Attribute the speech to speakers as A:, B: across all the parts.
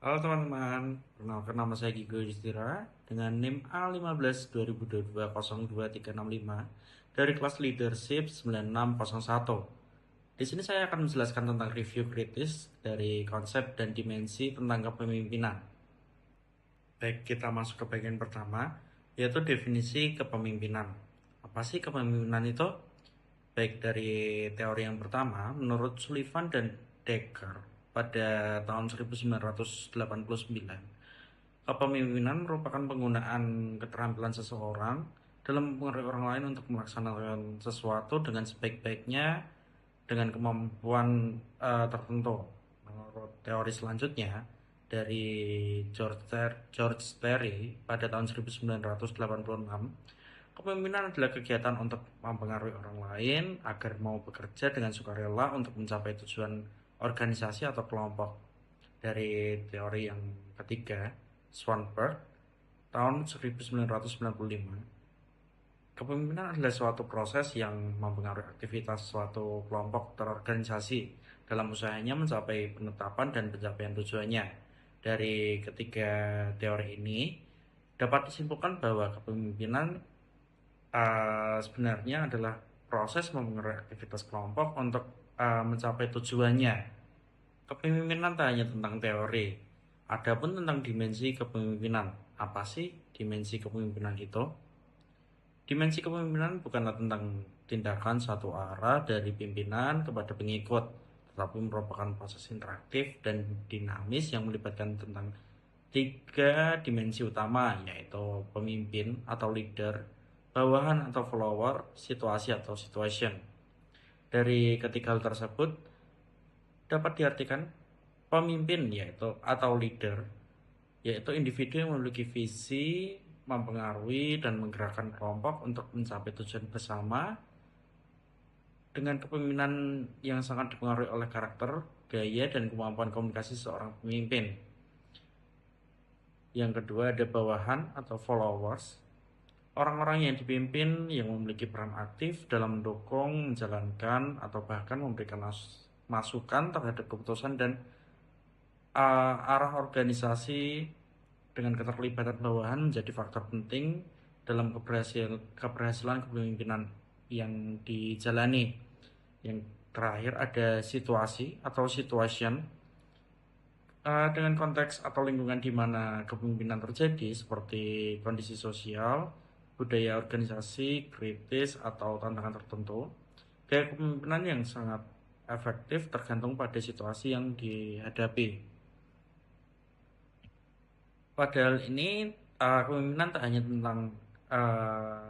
A: Halo teman-teman, perkenalkan nama saya Gigo Yudhistira dengan NIM A15 2022 02 365 dari kelas Leadership 9601. Di sini saya akan menjelaskan tentang review kritis dari konsep dan dimensi tentang kepemimpinan. Baik, kita masuk ke bagian pertama, yaitu definisi kepemimpinan. Apa sih kepemimpinan itu? Baik, dari teori yang pertama, menurut Sullivan dan Dekker pada tahun 1989, kepemimpinan merupakan penggunaan keterampilan seseorang dalam mempengaruhi orang lain untuk melaksanakan sesuatu dengan sebaik-baiknya dengan kemampuan tertentu. Menurut teori selanjutnya dari George Terry pada tahun 1986, kepemimpinan adalah kegiatan untuk mempengaruhi orang lain agar mau bekerja dengan sukarela untuk mencapai tujuan organisasi atau kelompok. Dari teori yang ketiga, Swanberg, tahun 1995, kepemimpinan adalah suatu proses yang mempengaruhi aktivitas suatu kelompok terorganisasi dalam usahanya mencapai penetapan dan pencapaian tujuannya. Dari ketiga teori ini, dapat disimpulkan bahwa kepemimpinan sebenarnya adalah proses mempengaruhi aktivitas kelompok untuk mencapai tujuannya. Kepemimpinan tak hanya tentang teori, adapun tentang dimensi kepemimpinan. Apa sih dimensi kepemimpinan itu? Dimensi kepemimpinan bukanlah tentang tindakan satu arah dari pimpinan kepada pengikut, tetapi merupakan proses interaktif dan dinamis yang melibatkan tentang tiga dimensi utama, yaitu pemimpin atau leader, bawahan atau follower, situasi atau situation. Dari ketiga hal tersebut dapat diartikan pemimpin yaitu atau leader, yaitu individu yang memiliki visi, mempengaruhi dan menggerakkan kelompok untuk mencapai tujuan bersama dengan kepemimpinan yang sangat dipengaruhi oleh karakter, gaya, dan kemampuan komunikasi seorang pemimpin. Yang kedua ada bawahan atau followers, orang-orang yang dipimpin yang memiliki peran aktif dalam mendukung, menjalankan, atau bahkan memberikan masukan terhadap keputusan dan arah organisasi. Dengan keterlibatan bawahan menjadi faktor penting dalam keberhasilan kepemimpinan yang dijalani. Yang terakhir ada situasi atau situation, dengan konteks atau lingkungan di mana kepemimpinan terjadi seperti kondisi sosial, budaya organisasi, kritis, atau tantangan tertentu. Gaya kepemimpinan yang sangat efektif tergantung pada situasi yang dihadapi. Padahal ini kepemimpinan tak hanya tentang uh,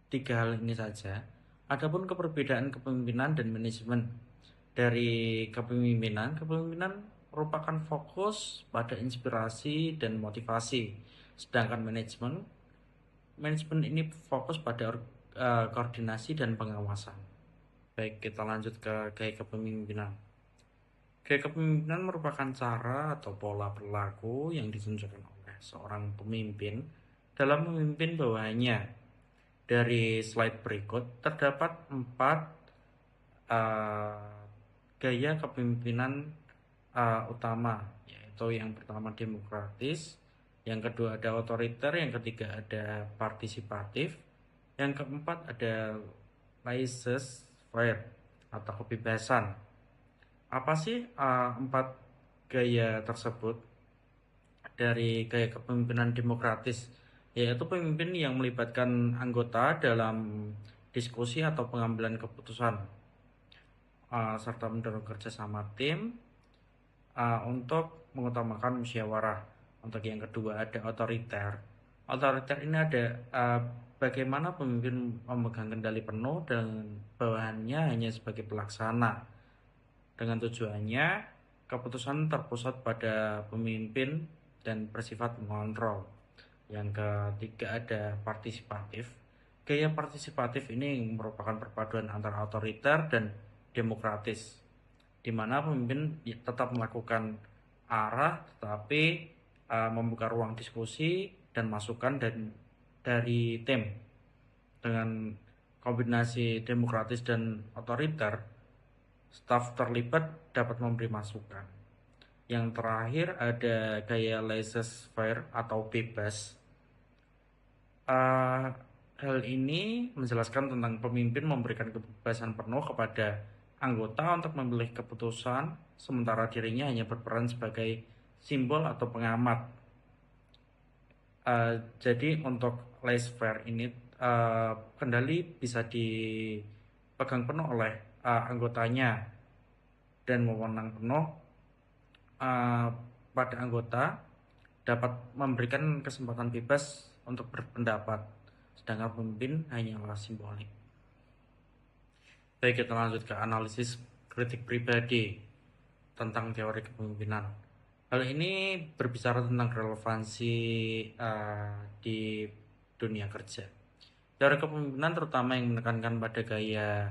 A: tiga hal ini saja. Adapun keperbedaan kepemimpinan dan manajemen. Dari kepemimpinan merupakan fokus pada inspirasi dan motivasi. Sedangkan manajemen ini fokus pada koordinasi dan pengawasan. Baik, kita lanjut ke gaya kepemimpinan. Gaya kepemimpinan merupakan cara atau pola perilaku yang ditunjukkan oleh seorang pemimpin dalam memimpin bawahannya. Dari slide berikut terdapat 4 gaya kepemimpinan utama, yaitu yang pertama demokratis, yang kedua ada otoriter, yang ketiga ada partisipatif, yang keempat ada laissez-faire atau kebebasan. Apa sih 4 gaya tersebut? Dari gaya kepemimpinan demokratis, yaitu pemimpin yang melibatkan anggota dalam diskusi atau pengambilan keputusan, serta mendorong kerjasama tim untuk mengutamakan musyawarah. Untuk yang kedua ada otoriter. Otoriter ini ada bagaimana pemimpin memegang kendali penuh dan bawahannya hanya sebagai pelaksana. Dengan tujuannya, keputusan terpusat pada pemimpin dan bersifat mengontrol. Yang ketiga ada partisipatif. Gaya partisipatif ini merupakan perpaduan antara otoriter dan demokratis, di mana pemimpin tetap melakukan arah tetapi membuka ruang diskusi dan masukan dari tim. Dengan kombinasi demokratis dan otoriter, staf terlibat dapat memberi masukan. Yang terakhir ada gaya laissez-faire atau bebas. Uh, Hal ini menjelaskan tentang pemimpin memberikan kebebasan penuh kepada anggota untuk memilih keputusan, sementara dirinya hanya berperan sebagai simbol atau pengamat. Jadi untuk laissez-faire ini kendali bisa dipegang penuh oleh anggotanya dan wewenang penuh uh, pada anggota dapat memberikan kesempatan bebas untuk berpendapat, sedangkan pemimpin hanyalah simbolik. Baik, kita lanjut ke analisis kritik pribadi tentang teori kepemimpinan. Hal ini berbicara tentang relevansi di dunia kerja. Teori kepemimpinan terutama yang menekankan pada gaya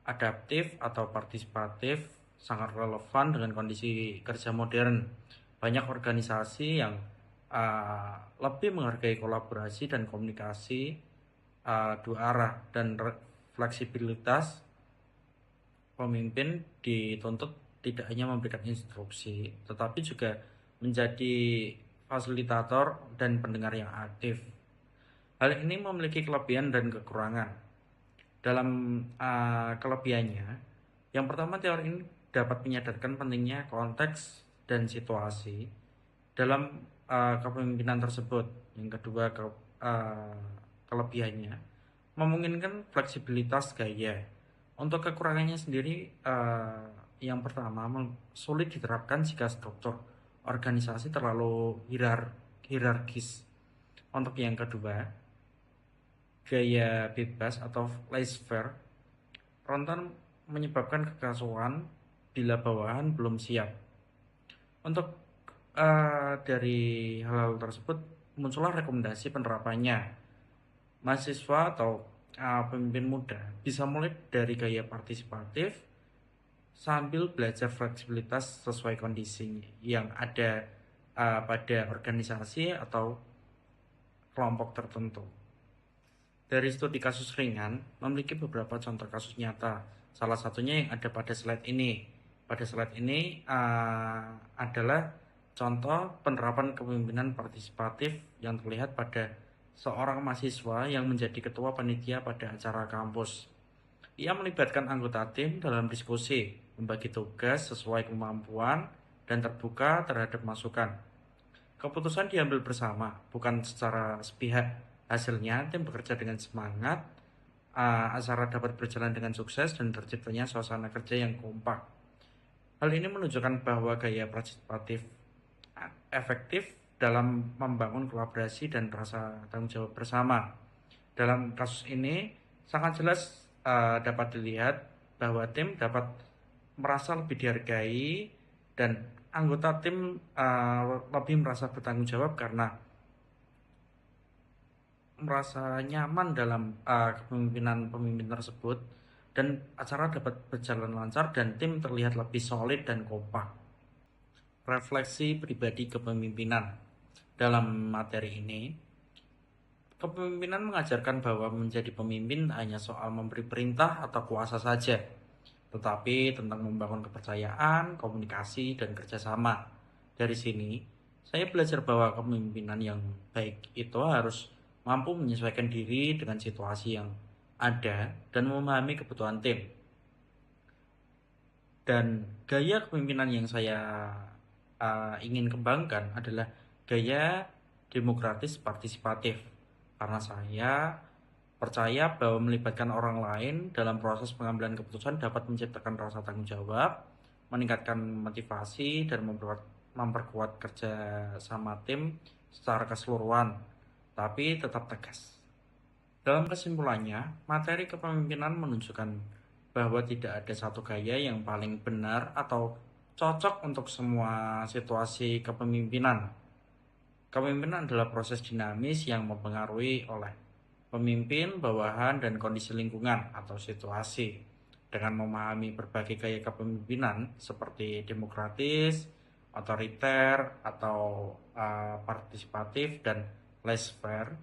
A: adaptif atau partisipatif sangat relevan dengan kondisi kerja modern. Banyak organisasi yang lebih menghargai kolaborasi dan komunikasi dua arah, dan fleksibilitas pemimpin dituntut tidak hanya memberikan instruksi, tetapi juga menjadi fasilitator dan pendengar yang aktif. Hal ini memiliki kelebihan dan kekurangan. Dalam kelebihannya, yang pertama, teori ini dapat menyadarkan pentingnya konteks dan situasi dalam kepemimpinan tersebut. Yang kedua, kelebihannya memungkinkan fleksibilitas gaya. Untuk kekurangannya sendiri, yang pertama, sulit diterapkan jika struktur organisasi terlalu hierarkis. Untuk yang kedua, gaya bebas atau laissez-faire rentan menyebabkan kekacauan bila bawahan belum siap. Untuk dari hal-hal tersebut muncullah rekomendasi penerapannya. Mahasiswa atau pemimpin muda bisa mulai dari gaya partisipatif sambil belajar fleksibilitas sesuai kondisi yang ada pada organisasi atau kelompok tertentu. Dari studi kasus ringan, memiliki beberapa contoh kasus nyata. Salah satunya yang ada pada slide ini. Pada slide ini adalah contoh penerapan kepemimpinan partisipatif yang terlihat pada seorang mahasiswa yang menjadi ketua panitia pada acara kampus. Ia melibatkan anggota tim dalam diskusi, membagi tugas sesuai kemampuan, dan terbuka terhadap masukan. Keputusan diambil bersama, bukan secara sepihak. Hasilnya, tim bekerja dengan semangat, acara dapat berjalan dengan sukses, dan terciptanya suasana kerja yang kompak. Hal ini menunjukkan bahwa gaya partisipatif efektif dalam membangun kolaborasi dan rasa tanggung jawab bersama. Dalam kasus ini, sangat jelas dapat dilihat bahwa tim dapat merasa lebih dihargai dan anggota tim lebih merasa bertanggung jawab karena merasa nyaman dalam kepemimpinan pemimpin tersebut, dan acara dapat berjalan lancar dan tim terlihat lebih solid dan kompak. Refleksi pribadi kepemimpinan. Dalam materi ini, kepemimpinan mengajarkan bahwa menjadi pemimpin hanya soal memberi perintah atau kuasa saja, tetapi tentang membangun kepercayaan, komunikasi, dan kerjasama. Dari sini, saya belajar bahwa kepemimpinan yang baik itu harus mampu menyesuaikan diri dengan situasi yang ada dan memahami kebutuhan tim. Dan gaya kepemimpinan yang saya ingin kembangkan adalah gaya demokratis partisipatif, karena saya percaya bahwa melibatkan orang lain dalam proses pengambilan keputusan dapat menciptakan rasa tanggung jawab, meningkatkan motivasi, dan memperkuat kerja sama tim secara keseluruhan, tapi tetap tegas. Dalam kesimpulannya, materi kepemimpinan menunjukkan bahwa tidak ada satu gaya yang paling benar atau cocok untuk semua situasi kepemimpinan. Kepemimpinan adalah proses dinamis yang mempengaruhi oleh pemimpin, bawahan, dan kondisi lingkungan atau situasi. Dengan memahami berbagai gaya kepemimpinan seperti demokratis, otoriter, atau partisipatif, dan laissez-faire,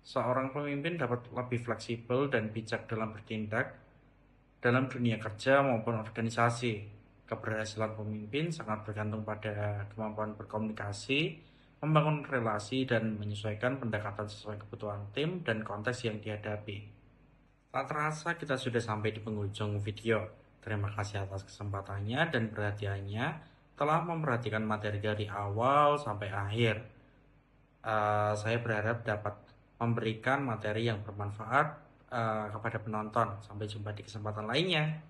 A: seorang pemimpin dapat lebih fleksibel dan bijak dalam bertindak dalam dunia kerja maupun organisasi. Keberhasilan pemimpin sangat bergantung pada kemampuan berkomunikasi, membangun relasi, dan menyesuaikan pendekatan sesuai kebutuhan tim dan konteks yang dihadapi. Tak terasa kita sudah sampai di penghujung video. Terima kasih atas kesempatannya dan perhatiannya telah memperhatikan materi dari awal sampai akhir. Saya berharap dapat memberikan materi yang bermanfaat kepada penonton. Sampai jumpa di kesempatan lainnya.